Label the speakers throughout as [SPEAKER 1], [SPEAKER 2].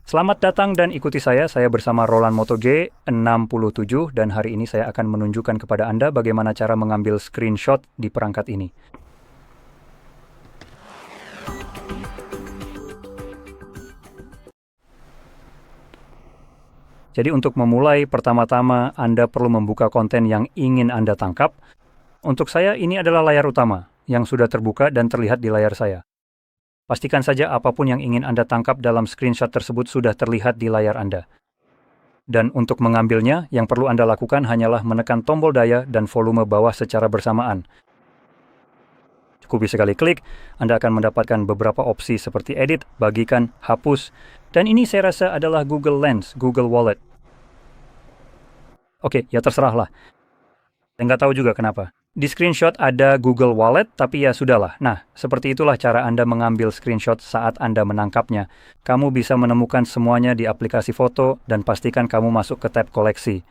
[SPEAKER 1] Selamat datang dan ikuti saya bersama Roland Moto G67 dan hari ini saya akan menunjukkan kepada Anda bagaimana cara mengambil screenshot di perangkat ini. Jadi untuk memulai, pertama-tama Anda perlu membuka konten yang ingin Anda tangkap. Untuk saya ini adalah layar utama yang sudah terbuka dan terlihat di layar saya. Pastikan saja apapun yang ingin Anda tangkap dalam screenshot tersebut sudah terlihat di layar Anda. Dan untuk mengambilnya, yang perlu Anda lakukan hanyalah menekan tombol daya dan volume bawah secara bersamaan. Cukup sekali klik, Anda akan mendapatkan beberapa opsi seperti edit, bagikan, hapus, dan ini saya rasa adalah Google Lens, Google Wallet. Oke, ya terserahlah. Saya nggak tahu juga kenapa. Di screenshot ada Google Wallet, tapi ya sudahlah. Nah, seperti itulah cara Anda mengambil screenshot saat Anda menangkapnya. Kamu bisa menemukan semuanya di aplikasi foto dan pastikan kamu masuk ke tab koleksi.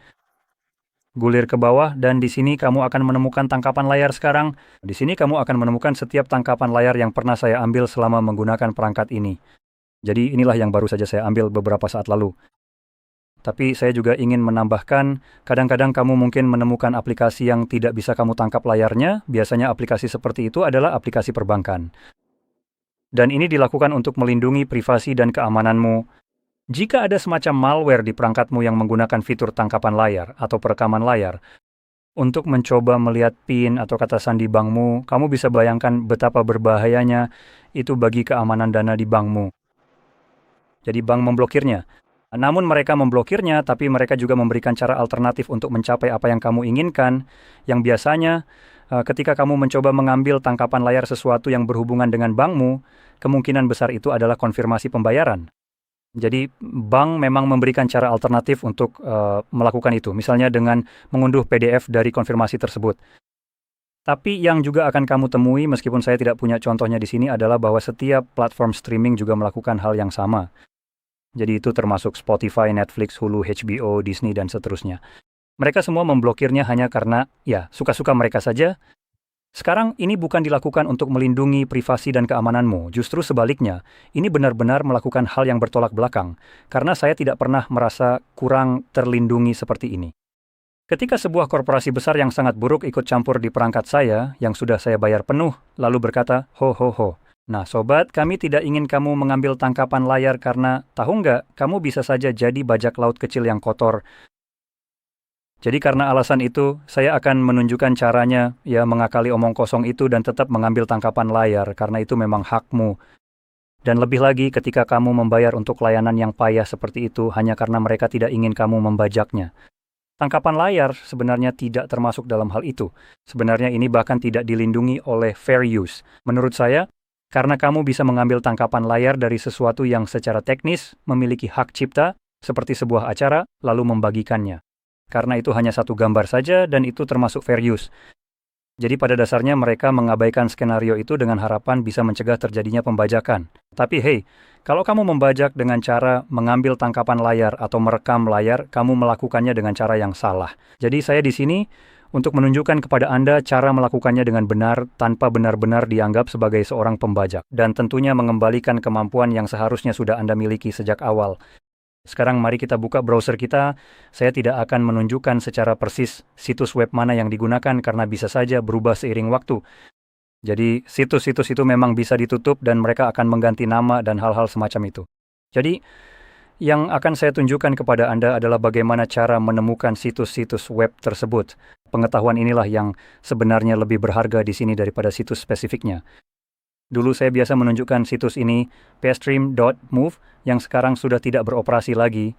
[SPEAKER 1] Gulir ke bawah dan di sini kamu akan menemukan tangkapan layar sekarang. Di sini kamu akan menemukan setiap tangkapan layar yang pernah saya ambil selama menggunakan perangkat ini. Jadi inilah yang baru saja saya ambil beberapa saat lalu. Tapi saya juga ingin menambahkan, kadang-kadang kamu mungkin menemukan aplikasi yang tidak bisa kamu tangkap layarnya. Biasanya aplikasi seperti itu adalah aplikasi perbankan. Dan ini dilakukan untuk melindungi privasi dan keamananmu. Jika ada semacam malware di perangkatmu yang menggunakan fitur tangkapan layar atau perekaman layar, untuk mencoba melihat PIN atau kata sandi bankmu, kamu bisa bayangkan betapa berbahayanya itu bagi keamanan dana di bankmu. Jadi bank memblokirnya. Namun mereka memblokirnya, tapi mereka juga memberikan cara alternatif untuk mencapai apa yang kamu inginkan, yang biasanya ketika kamu mencoba mengambil tangkapan layar sesuatu yang berhubungan dengan bankmu, kemungkinan besar itu adalah konfirmasi pembayaran. Jadi bank memang memberikan cara alternatif untuk melakukan itu, misalnya dengan mengunduh PDF dari konfirmasi tersebut. Tapi yang juga akan kamu temui, meskipun saya tidak punya contohnya di sini, adalah bahwa setiap platform streaming juga melakukan hal yang sama. Jadi itu termasuk Spotify, Netflix, Hulu, HBO, Disney, dan seterusnya. Mereka semua memblokirnya hanya karena, ya, suka-suka mereka saja. Sekarang ini bukan dilakukan untuk melindungi privasi dan keamananmu. Justru sebaliknya, ini benar-benar melakukan hal yang bertolak belakang. Karena saya tidak pernah merasa kurang terlindungi seperti ini. Ketika sebuah korporasi besar yang sangat buruk ikut campur di perangkat saya, yang sudah saya bayar penuh, lalu berkata, ho ho ho. Nah sobat, kami tidak ingin kamu mengambil tangkapan layar karena, tahu nggak, kamu bisa saja jadi bajak laut kecil yang kotor. Jadi karena alasan itu, saya akan menunjukkan caranya, ya mengakali omong kosong itu dan tetap mengambil tangkapan layar, karena itu memang hakmu. Dan lebih lagi ketika kamu membayar untuk layanan yang payah seperti itu, hanya karena mereka tidak ingin kamu membajaknya. Tangkapan layar sebenarnya tidak termasuk dalam hal itu. Sebenarnya ini bahkan tidak dilindungi oleh fair use. Menurut saya, karena kamu bisa mengambil tangkapan layar dari sesuatu yang secara teknis memiliki hak cipta, seperti sebuah acara, lalu membagikannya. Karena itu hanya satu gambar saja dan itu termasuk fair use. Jadi pada dasarnya mereka mengabaikan skenario itu dengan harapan bisa mencegah terjadinya pembajakan. Tapi hey, kalau kamu membajak dengan cara mengambil tangkapan layar atau merekam layar, kamu melakukannya dengan cara yang salah. Jadi saya di sini untuk menunjukkan kepada Anda cara melakukannya dengan benar tanpa benar-benar dianggap sebagai seorang pembajak. Dan tentunya mengembalikan kemampuan yang seharusnya sudah Anda miliki sejak awal. Sekarang mari kita buka browser kita. Saya tidak akan menunjukkan secara persis situs web mana yang digunakan karena bisa saja berubah seiring waktu. Jadi situs-situs itu memang bisa ditutup dan mereka akan mengganti nama dan hal-hal semacam itu. Jadi yang akan saya tunjukkan kepada Anda adalah bagaimana cara menemukan situs-situs web tersebut. Pengetahuan inilah yang sebenarnya lebih berharga di sini daripada situs spesifiknya. Dulu saya biasa menunjukkan situs ini, paystream.move, yang sekarang sudah tidak beroperasi lagi.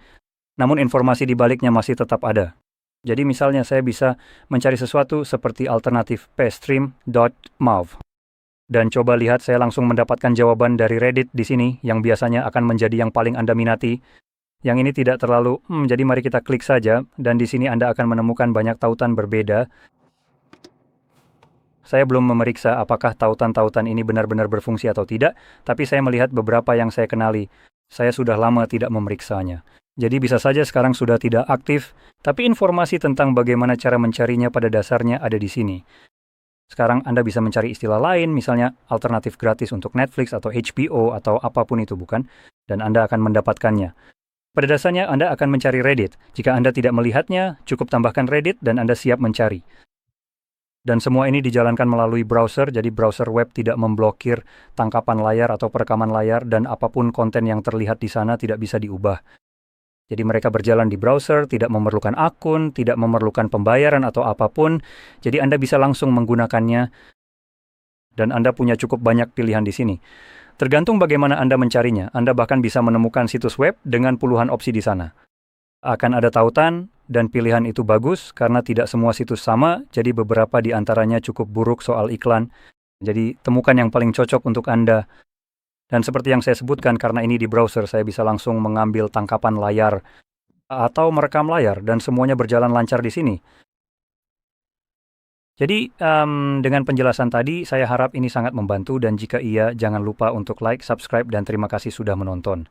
[SPEAKER 1] Namun informasi di baliknya masih tetap ada. Jadi misalnya saya bisa mencari sesuatu seperti alternatif paystream.move. Dan coba lihat, saya langsung mendapatkan jawaban dari Reddit di sini, yang biasanya akan menjadi yang paling Anda minati. Yang ini tidak terlalu, jadi mari kita klik saja, dan di sini Anda akan menemukan banyak tautan berbeda. Saya belum memeriksa apakah tautan-tautan ini benar-benar berfungsi atau tidak, tapi saya melihat beberapa yang saya kenali. Saya sudah lama tidak memeriksanya. Jadi bisa saja sekarang sudah tidak aktif, tapi informasi tentang bagaimana cara mencarinya pada dasarnya ada di sini. Sekarang Anda bisa mencari istilah lain, misalnya alternatif gratis untuk Netflix atau HBO atau apapun itu, bukan? Dan Anda akan mendapatkannya. Pada dasarnya, Anda akan mencari Reddit. Jika Anda tidak melihatnya, cukup tambahkan Reddit dan Anda siap mencari. Dan semua ini dijalankan melalui browser, jadi browser web tidak memblokir tangkapan layar atau perekaman layar, dan apapun konten yang terlihat di sana tidak bisa diubah. Jadi mereka berjalan di browser, tidak memerlukan akun, tidak memerlukan pembayaran atau apapun. Jadi Anda bisa langsung menggunakannya, dan Anda punya cukup banyak pilihan di sini. Tergantung bagaimana Anda mencarinya, Anda bahkan bisa menemukan situs web dengan puluhan opsi di sana. Akan ada tautan, dan pilihan itu bagus karena tidak semua situs sama, jadi beberapa di antaranya cukup buruk soal iklan. Jadi temukan yang paling cocok untuk Anda. Dan seperti yang saya sebutkan, karena ini di browser, saya bisa langsung mengambil tangkapan layar atau merekam layar, dan semuanya berjalan lancar di sini. Jadi, dengan penjelasan tadi, saya harap ini sangat membantu, dan jika iya, jangan lupa untuk like, subscribe, dan terima kasih sudah menonton.